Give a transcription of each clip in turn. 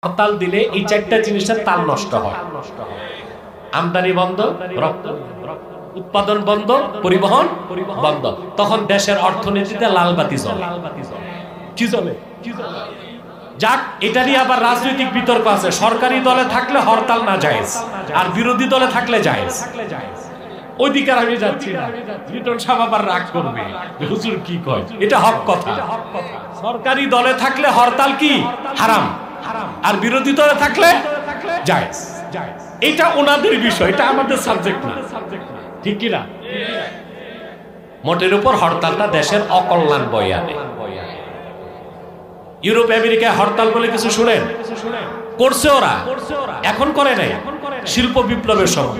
হরতাল দিলে এই চারটা জিনিসের তাল নষ্ট হয়। আমদানি বন্ধ, উৎপাদন বন্ধ, পরিবহন বন্ধ। তখন দেশের অর্থনীতিতে লাল বাতি জ্বলে। কি জ্বলে? যাক, এটা নিয়ে আবার রাজনৈতিক বিতর্ক আছে। সরকারি দলে থাকলে হরতাল না জায়েজ, আর বিরোধী দলে থাকলে জায়েজ। ওইদিকে আমি যাচ্ছি না, লিটন সাহেব আবার রাগ করবে, হুজুর কি কয়, এটা হক কথা। সরকারি দলে থাকলে হরতাল কি হারাম, আর বিরোধী দলে থাকলে জায়েজ। এটা ওনাদের বিষয়, এটা আমাদের সাবজেক্ট না, ঠিক কি না? মোটের উপর হরতালটা দেশের অকল্যাণ বয়ে আনে। ইউরোপ আমেরিকায় হরতাল বলে কিছু শুনেন? করছে ওরা, এখন করে নাই। শিল্প বিপ্লবের সময়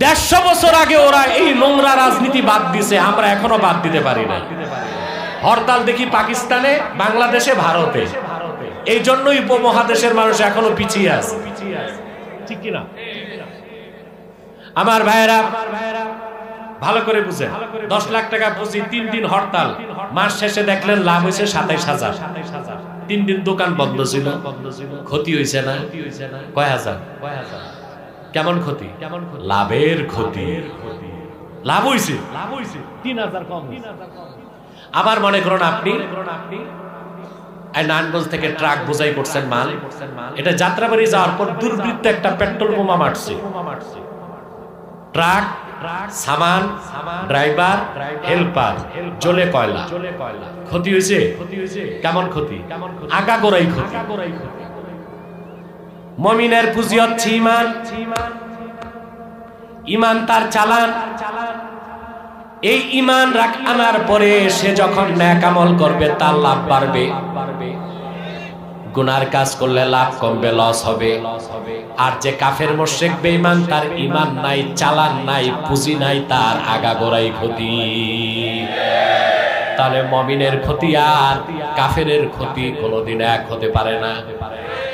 150 বছর আগে ওরা এই নোংরা রাজনীতি বাদ দিছে, আমরা এখনো বাদ দিতে পারি না। হরতাল দেখি পাকিস্তানে, বাংলাদেশে, ভারতে। এই জন্যই উপমহাদেশের মানুষ এখনো পিছিয়ে আছে, ঠিক কিনা? আমার ভাইয়েরা ভালো করে বুঝেন, 10 লাখ টাকা পুঁজি, 3 দিন হরতাল, মাস শেষে দেখলেন লাভ হয়েছে 27,000। 3 দিন দোকান বন্ধ ছিল, ক্ষতি হয়েছে না? কয় হাজার? কেমন ক্ষতি? লাভের ক্ষতি। লাভ হয়েছে 3,000 কম। আবার মনে করুন আপনি নারায়ণগঞ্জ থেকে ট্রাক বোঝাই করছেন মাল, এটা যাত্রাবাড়ি যাওয়ার পর দুর্বৃত্ত একটা পেট্রোল বোমা মারছে। ট্রাক, সামান, ড্রাইভার, হেল্পার জ্বলে কয়লা। ক্ষতি হয়েছে? কেমন ক্ষতি? আগাগোড়াই ক্ষতি। মুমিনের পুঁজি হচ্ছে ঈমান। ঈমান তার চালান। এই ঈমান আনার পরে সে যখন নেক আমল করবে তার লাভ বাড়বে, গুনার কাজ করলে লাভ কমবে, লস হবে। আর যে কাফের মুশরিক বেঈমান, তার ঈমান নাই, চালান নাই, পুঁজি নাই, তার আগাগোড়াই ক্ষতি। তাহলে মুমিনের ক্ষতি আর কাফেরের ক্ষতি কোনোদিন এক হতে পারে না।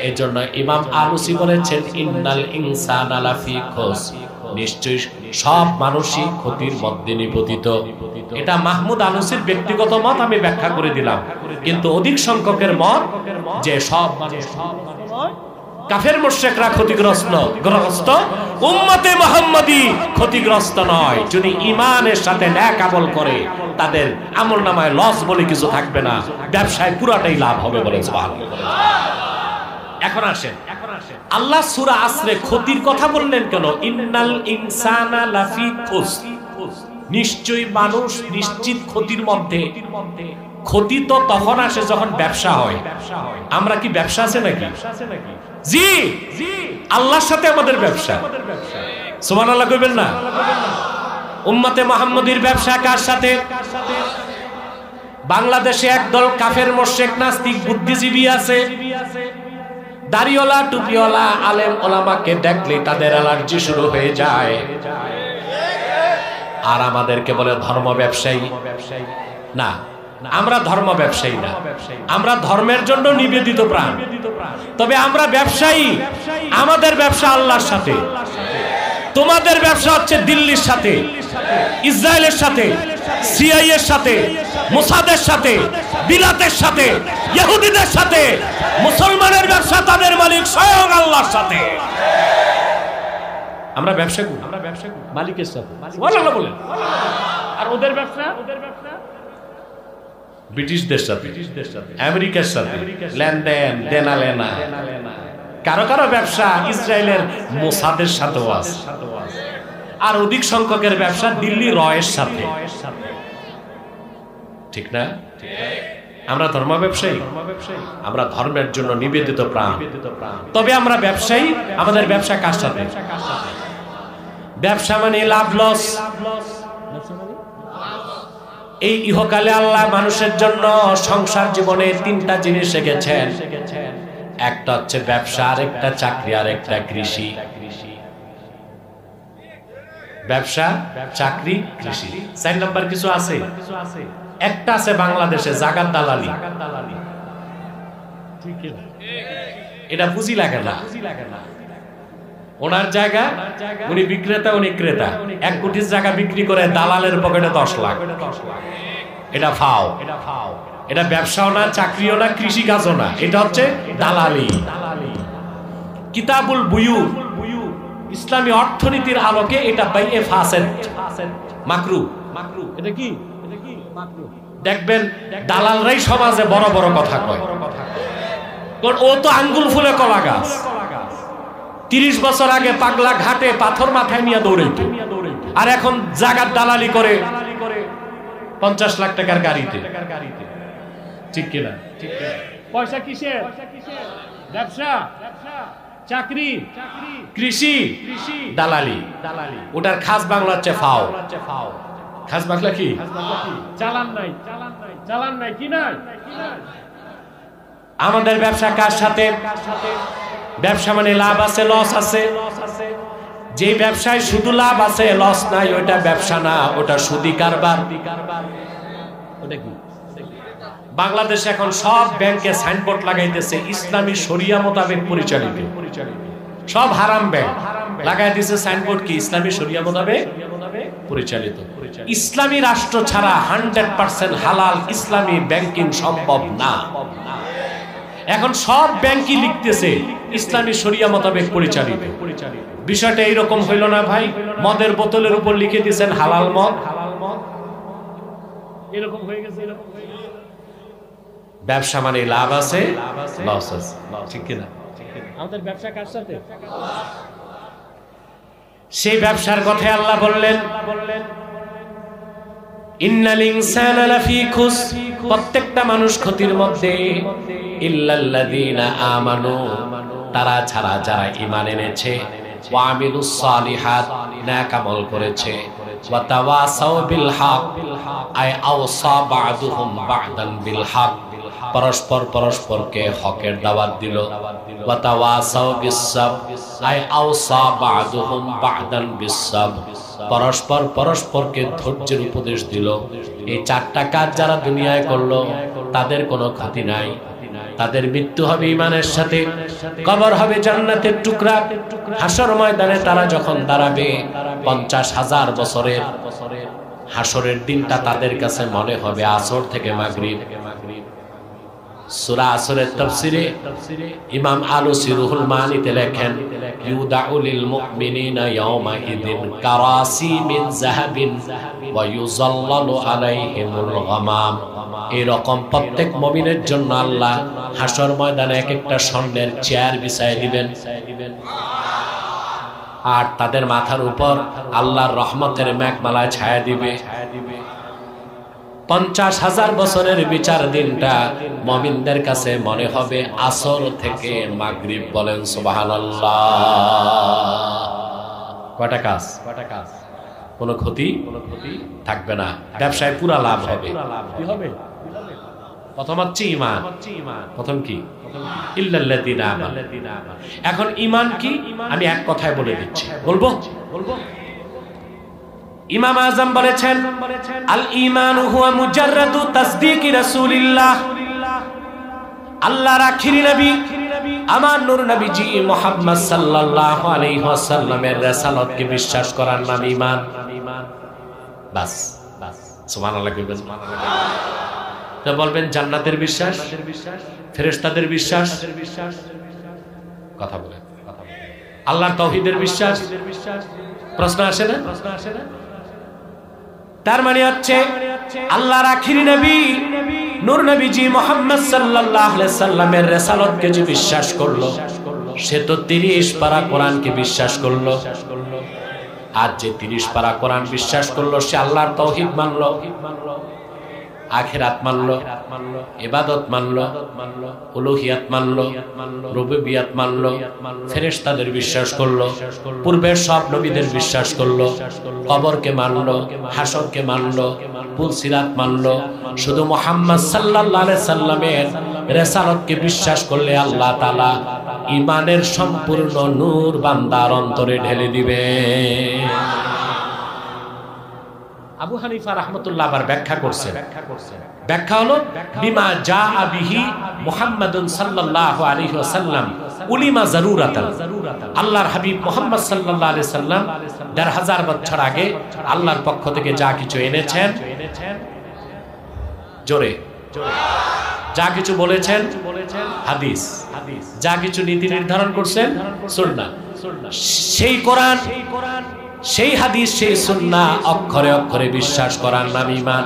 এই জন্য ইমাম আলুসি বলেছেন, ইন্নাল ইনসানা লাফি খুসর, নিশ্চয়ই সব মানুষই ক্ষতির মধ্যে নিপতিত। এটা মাহমুদ আলুসির ব্যক্তিগত মত, আমি ব্যাখ্যা করে দিলাম। কিন্তু অধিক সংখ্যকের মত যে সব মানুষ, কাফের মুশরিকরা ক্ষতিগ্রস্ত, উম্মতে মুহাম্মাদি ক্ষতিগ্রস্ত নয়। যদি ঈমানের সাথে নেক আমল করে, তাদের আমলনামায় লস বলে কিছু থাকবে না, ব্যবসায় পুরাটাই লাভ হবে বলে সুবহানাল্লাহ। এখন আসেন, আল্লাহ সূরা আসরে ক্ষতির কথা বললেন কেন? ইন্নাল ইনসানা লাফি খুসর, নিশ্চয়ই মানুষ নিশ্চিত ক্ষতির মধ্যে। ক্ষতি তো তখন আসে যখন ব্যবসা হয়। আমরা কি ব্যবসা আছে নাকি? জি, আল্লাহর সাথে আমাদের ব্যবসা। সুবহানাল্লাহ কইবেন না? উম্মতে মুহাম্মাদির ব্যবসা কার সাথে? বাংলাদেশে একদল কাফের মুশরিক নাস্তিক বুদ্ধিজীবী আছে, দাড়িওয়ালা টুপিওয়ালা আলেম ওলামাকে দেখলে তাদের অ্যালার্জি শুরু হয়ে যায়, আর আমাদেরকে বলে ধর্ম ব্যবসায়ী। না, আমরা ধর্ম ব্যবসায়ী না, আমরা ধর্মের জন্য নিবেদিত প্রাণ। তবে আমরা ব্যবসায়ী, আমাদের ব্যবসা আল্লাহর সাথে। তোমাদের ব্যবসা হচ্ছে দিল্লির সাথে, ইসরায়েলের সাথে, সিআইএর সাথে, মোসাদের সাথে, বিলাতের সাথে, ইহুদিদের সাথে। মুসলমানের ব্যবসা তাদের মালিক স্বয়ং আল্লাহর সাথে। আমরা ব্যবসা করি, মালিকের সাথে। সুবহানাল্লাহ বলেন। আর ওদের ব্যবসা ব্রিটিশদের সাথে, আমেরিকার সাথে, লেনদেন দেনা লেনা। কারো কারো ব্যবসা ইসরায়েলের মোসাদের সাথেও আছে, আর অধিক সংখ্যকের ব্যবসা দিল্লি রয়ের সাথে। ঠিক না? আমরা ধর্ম ব্যবসায়ী, আমরা ধর্মের জন্য নিবেদিত প্রাণ। তবে আমরা ব্যবসায়ী, আমাদের ব্যবসা কার সাথে? ব্যবসা মানে লাভ লস। এই ইহকালে আল্লাহ মানুষের জন্য সংসার জীবনে 3টা জিনিস রেখেছেন। একটা হচ্ছে ব্যবসা, আরেকটা চাকরি, আরেকটা কৃষি। ব্যবসা, চাকরি, কৃষি। 4 নাম্বার কিছু আছে? একটা আছে বাংলাদেশে, জাকাত দালালি। এটা পুঁজি লাগে না, ওনার জায়গা, উনি বিক্রেতা, উনি ক্রেতা। 1 কোটির জায়গা বিক্রি করে দালালের পকেটে 10 লাখ। এটা ফাও। এটা ব্যবসাও না, চাকরিও না, কৃষিকাজও না, এটা হচ্ছে দালালি। কিতাবুল বুয়ু, ইসলামী অর্থনীতির আলোকে এটা বাইয়ে ফাসেদ, মাকরু। এটা কি মাকরু। দেখবেন দালালরাই সমাজে বড় বড় কথা কয়, কারণ ও তো আঙ্গুল ফুলে কলা গাছ। 30 বছর আগে পাগলা ঘাটে পাথর মাথায় নিয়ে দৌড়াইতো, আর এখন জাগাত দালালি করে 50 লাখ টাকার গাড়িতে। ঠিক কিনা? পয়সা কিসের? ব্যবসা, চাকরি, কৃষি, দালালি। ওটার খাস বাংলা হচ্ছে ফাও। খাস বাংলা কি? চালান নাই, চালান নাই, কি নাই? আমাদের ব্যবসা কার সাথে? ব্যবসা মানে লাভ আছে, লস আছে। যে ব্যবসায় শুধু লাভ আছে, লস নাই, ওটা ব্যবসা না, ওটা সুদি কারবার। ওটা কি? বাংলাদেশে এখন সব ব্যাংকে সাইনবোর্ড লাগাইতেছে ইসলামী শরিয়া মোতাবেক পরিচালিত। সব হারাম ব্যাংক লাগাই দিয়েছে সাইনবোর্ড, কি ইসলামী শরিয়া মোতাবেক পরিচালিত। ইসলামী রাষ্ট্র ছাড়া 100% হালাল ইসলামী ব্যাংকিং সম্ভব না। এখন সব ব্যাংকই লিখতেছে ইসলামী শরিয়া মোতাবেক পরিচালিত। বিষয়টা এইরকম হইল না ভাই? মদের বোতলের উপর লিখে দিয়েছেন হালাল মদ, এরকম হয়ে গেছে। ব্যবসা মানে লাভ আছে, লস আছে, ঠিক কিনা? আমাদের ব্যবসা কার সাথে? সেই ব্যবসার কথা আল্লাহ বললেন, ইন্নাল ইনসানা লাফি খুস, প্রত্যেকটা মানুষ ক্ষতির মধ্যে, ইল্লাল্লাযীনা আমানু, তারা ছাড়া যারা ঈমান এনেছে, ওয়া আমিলুস সালিহাত, নেক আমল করেছে, ওয়া তাওয়াসাউ বিল হক, আই আওসা বা'দুহুম বা'দান বিল হক, পরস্পর পরস্পরকে হকের দাওয়াত দিল। ওয়া তাওয়াসাউ বিস সাবর, আই আওসা বা'দুহুম বা'দান বিস সাবর, পরস্পর পরস্পরকে ধৈর্যের উপদেশ দিল। এই 4টা কাজ যারা দুনিয়ায় করলো তাদের কোনো ক্ষতি নাই। তাদের মৃত্যু হবে ঈমানের সাথে, কবর হবে জান্নাতের টুকরা। হাসর ময়দানে তারা যখন দাঁড়াবে, 50,000 বছরের হাসরের দিনটা তাদের কাছে মনে হবে আসর থেকে মাগরিব। সূরা আসরের তাফসিরে ইমাম আলুসি রুহুল মানিতে লেখেন, ইউদাউ লিল মুমিনিনা ইয়াওমা ইদিন কারাসি মিন যাহাবিন ওয়া ইউযাল্লালু আলাইহিমুল গামাম। এরকম প্রত্যেক মুমিনের জন্য আল্লাহ হাসর ময়দানে এক একটা স্বর্ণের চেয়ার বিছায় দিবেন, আর তাদের মাথার উপর আল্লাহর রহমতের মেঘমালায় ছায়া দিবে। 50,000 বছরের বিচার দিনটা মুমিনদের কাছে মনে হবে আসর থেকে মাগরিব। বলেন সুবহানাল্লাহ। কয়টা কাজ? কোনো ক্ষতি থাকবে না, ব্যবসায় পুরা লাভ হবে। কি হবে? প্রথম হচ্ছে ঈমান। প্রথম কি? ইল্লাল্লাযীনা আমানু। এখন ঈমান কি আমি এক কথায় বলে দিচ্ছি, বলবো? ইমাম আযম বলেছেন, আল ঈমানু হুয়া মুজাররাদু তাসদীকি রাসূলিল্লাহ। আল্লাহর আখিরি নবী আমার নূর নবীজি মুহাম্মদ সাল্লাল্লাহু আলাইহি ওয়াসাল্লামের রিসালাতকে বিশ্বাস করার নাম ঈমান। বাস, সুবহানাল্লাহ কইবেন। তো বলবেন জান্নাতের বিশ্বাস, ফেরেশতাদের বিশ্বাস, কথা বলেন, আল্লাহর তাওহীদের বিশ্বাস, প্রশ্ন আসে না? তার মানে হচ্ছে আল্লাহর আখিরি নবী নূর নবীজি মুহাম্মদ সাল্লাল্লাহু আলাইহি সাল্লামের রিসালাতকে যে বিশ্বাস করলো, সে তো 30 পারা কোরআনকে বিশ্বাস করলো। আর যে 30 পারা কোরআন বিশ্বাস করলো, সে আল্লাহর তাওহীদ মানলো, আখিরাত মানলো, ইবাদত মানলো, উলুহিয়াত মানলো, রুবুবিয়াত মানলো, ফেরেশতাদের বিশ্বাস করলো, পূর্বের সব নবীদের বিশ্বাস করলো, কবরকে মানলো, হাসরকে মানলো, পুলসিরাত মানলো। শুধু মুহাম্মদ সাল্লাল্লাহু আলাইহি সাল্লামের রিসালাতকে বিশ্বাস করলে আল্লাহ তাআলা ঈমানের সম্পূর্ণ নূর বান্দার অন্তরে ঢেলে দিবে। আবু হানিফা রাহমাতুল্লাহ আবার ব্যাখ্যা করছেন, ব্যাখ্যা হলো বিমা জাআ বিহি মুহাম্মাদুন সাল্লাল্লাহু আলাইহি ওয়াসাল্লাম উলিমা জারুরাতান। আল্লাহর হাবিব মুহাম্মদ সাল্লাল্লাহু আলাইহি সাল্লাম ১৫০০ বছর আগে আল্লাহর পক্ষ থেকে যা কিছু এনেছেন, জোরে যা কিছু বলেছেন হাদিস, যা কিছু নীতি নির্ধারণ করছেন সুন্নাহ। সেই কোরআন, সেই হাদিস, সেই সুন্নাহ অক্ষরে অক্ষরে বিশ্বাস করার নাম ঈমান।